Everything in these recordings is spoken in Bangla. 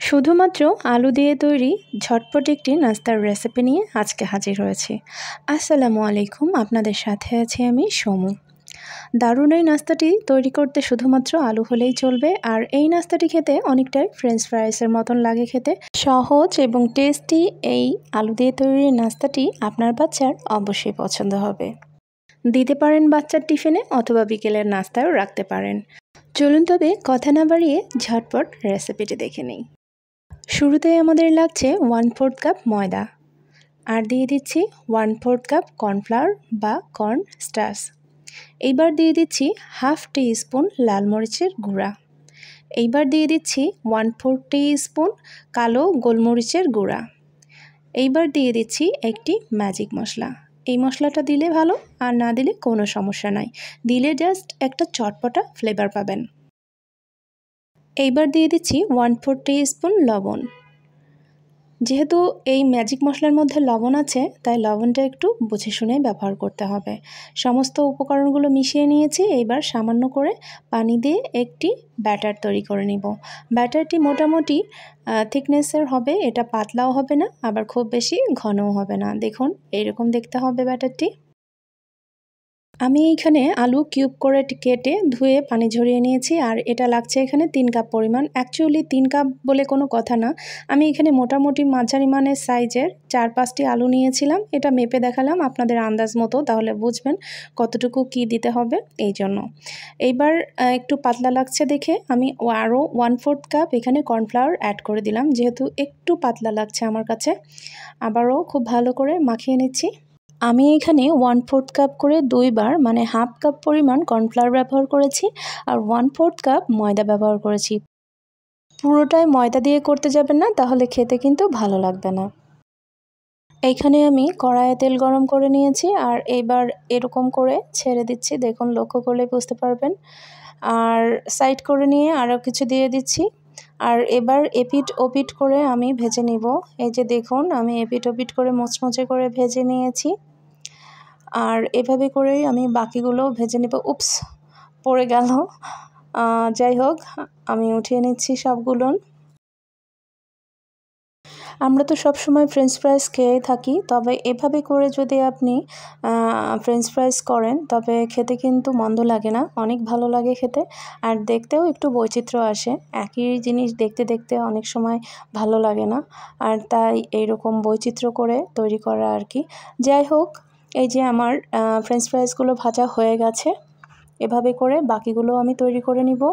শুধুমাত্র আলু দিয়ে তৈরি ঝটপট একটি নাস্তার রেসিপি নিয়ে আজকে হাজির হয়েছি। আসসালামু আলাইকুম, আপনাদের সাথে আছি আমি সমু। দারুণ এই নাস্তাটি তৈরি করতে শুধুমাত্র আলু হলেই চলবে, আর এই নাস্তাটি খেতে অনেকটাই ফ্রেঞ্চ ফ্রাইসের মতন লাগে খেতে। সহজ এবং টেস্টি এই আলু দিয়ে তৈরি নাস্তাটি আপনার বাচ্চার অবশ্যই পছন্দ হবে। দিতে পারেন বাচ্চার টিফিনে অথবা বিকেলের নাস্তায়ও রাখতে পারেন। চলুন তবে কথা না বাড়িয়ে ঝটপট রেসিপিটি দেখে নিই। শুরুতেই আমাদের লাগছে 1/4 কাপ ময়দা, আর দিয়ে দিচ্ছি 1/4 কাপ কর্নফ্লাওয়ার বা কর্ন স্টার্চ। এইবার দিয়ে দিচ্ছি হাফ টিস্পুন লাল মরিচের গুঁড়া। এইবার দিয়ে দিচ্ছি 1/4 টিস্পুন কালো গোলমরিচের গুঁড়া। এইবার দিয়ে দিচ্ছি একটি ম্যাজিক মশলা। এই মশলাটা দিলে ভালো, আর না দিলে কোনো সমস্যা নাই, দিলে জাস্ট একটা চটপটা ফ্লেভার পাবেন। এইবার দিয়ে দিচ্ছি 1/4 টিস্পুন লবণ। যেহেতু এই ম্যাজিক মশলার মধ্যে লবণ আছে, তাই লবণটা একটু বুঝে শুনে ব্যবহার করতে হবে। সমস্ত উপকরণগুলো মিশিয়ে নিয়েছি। এইবার সামান্য করে পানি দিয়ে একটি ব্যাটার তৈরি করে নিব। ব্যাটারটি মোটামুটি থিকনেসের হবে, এটা পাতলাও হবে না, আবার খুব বেশি ঘনও হবে না। দেখুন, এইরকম দেখতে হবে ব্যাটারটি। আমি এইখানে আলু কিউব করে কেটে ধুয়ে পানি ঝরিয়ে নিয়েছি, আর এটা লাগছে এখানে 3 কাপ পরিমাণ। অ্যাকচুয়ালি 3 কাপ বলে কোনো কথা না, আমি এখানে মোটামুটি মাঝারি মানের সাইজের 4-5টি আলু নিয়েছিলাম। এটা মেপে দেখালাম আপনাদের আন্দাজ মতো, তাহলে বুঝবেন কতটুকু কি দিতে হবে এই জন্য। এইবার একটু পাতলা লাগছে দেখে আমি আরও 1/4 কাপ এখানে কর্নফ্লাওয়ার অ্যাড করে দিলাম, যেহেতু একটু পাতলা লাগছে আমার কাছে। আবারও খুব ভালো করে মাখিয়ে নিচ্ছি। আমি এখানে 1/4 কাপ করে 2 বার, মানে হাফ কাপ পরিমাণ কর্নফ্লাওয়ার ব্যবহার করেছি, আর 1/4 কাপ ময়দা ব্যবহার করেছি। পুরোটাই ময়দা দিয়ে করতে যাবেন না, তাহলে খেতে কিন্তু ভালো লাগবে না। এইখানে আমি কড়াইয়ে তেল গরম করে নিয়েছি, আর এইবার এরকম করে ছেড়ে দিচ্ছি। দেখুন, লক্ষ্য করলে বুঝতে পারবেন। আর সাইড করে নিয়ে আরও কিছু দিয়ে দিচ্ছি, আর এবার এপিট ওপিট করে আমি ভেজে নিব। এই যে দেখুন, আমি এপিট ওপিট করে মুচমুচে করে ভেজে নিয়েছি, আর এভাবে করেই আমি বাকিগুলো ভেজে নেব। উপস, পড়ে গেল। যাই হোক, আমি উঠিয়ে নিচ্ছি সবগুলো। আমরা তো সবসময় ফ্রেঞ্চ ফ্রাইস খেয়েই থাকি, তবে এভাবে করে যদি আপনি ফ্রেঞ্চ ফ্রাইস করেন তবে খেতে কিন্তু মন্দ লাগে না, অনেক ভালো লাগে খেতে, আর দেখতেও একটু বৈচিত্র্য আসে। একই জিনিস দেখতে দেখতে অনেক সময় ভালো লাগে না, আর তাই এইরকম বৈচিত্র্য করে তৈরি করা আর কি। যাই হোক, এই যে আমার ফ্রেঞ্চ ফ্রাইসগুলো ভাজা হয়ে গেছে। এভাবে করে বাকিগুলো আমি তৈরি করে নিব।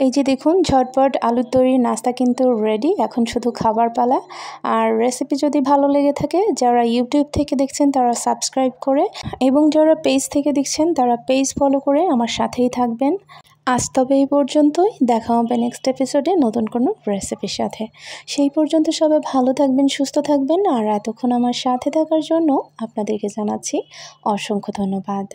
এই যে দেখুন, ঝটপট আলুর তৈরি নাস্তা কিন্তু রেডি। এখন শুধু খাবার পালা। আর রেসিপি যদি ভালো লেগে থাকে, যারা ইউটিউব থেকে দেখছেন তারা সাবস্ক্রাইব করে, এবং যারা পেজ থেকে দেখছেন তারা পেজ ফলো করে আমার সাথেই থাকবেন। আজ তবে এই পর্যন্তই, দেখা হবে নেক্সট এপিসোডে নতুন কোনো রেসিপির সাথে। সেই পর্যন্ত সবাই ভালো থাকবেন, সুস্থ থাকবেন, আর এতক্ষণ আমার সাথে থাকার জন্য আপনাদেরকে জানাচ্ছি অসংখ্য ধন্যবাদ।